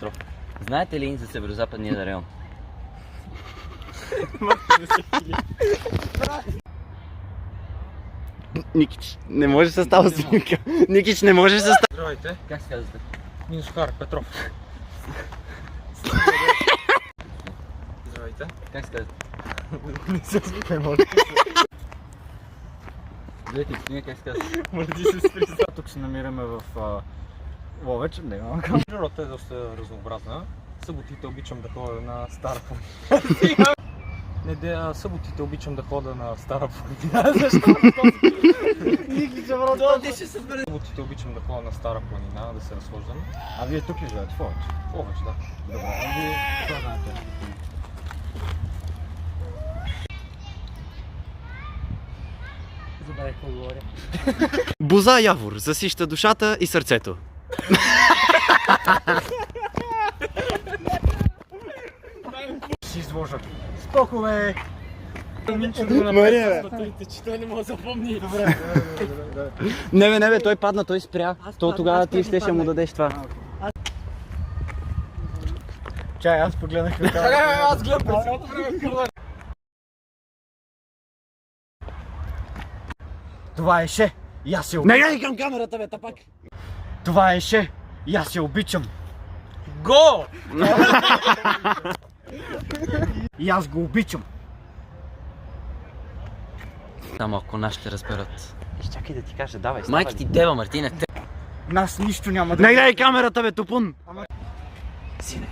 Петров. Знаете ли за Северо-западния район? Никич, не може с тази снимка. Никич, не може с тази. Здравейте, Как се казвате? Минусхар Петров. Здравейте. Как се казвате? Не се спи, може. Здравейте, господин, как се казвате? Може да се спри. Тук се намираме в Ловеч. Природата е доста разнообразна. Съботите обичам да ходя на Стара планина. Съботите обичам да ходя на Стара планина. Защо? Съботите обичам да ходя на Стара планина, да се разхождам. А вие тук ли живеете? В Ловеч? В Ловеч, да. Добре, а вие какво знаете? Забравих какво говоря. Боза Явор засища душата и сърцето. Си изложа. Спокове! Мария, бе! Че той не мога да запомни. Добре. Не бе, той падна, той спря. То тогава ти щеше му дадеш това. Чай, аз погледнах на камерата. Аз гледам през цялото време. Това е ше! И аз се обичам. Не гледай към камерата, бе, тапак! Това е ше! И аз се обичам. Го! И аз го обичам. Само ако нашите разберат. Чакай да ти кажа, давай. Майки ти дева, Мартина. Нас нищо няма да... Не гледай камерата, бе, тупун! Сине.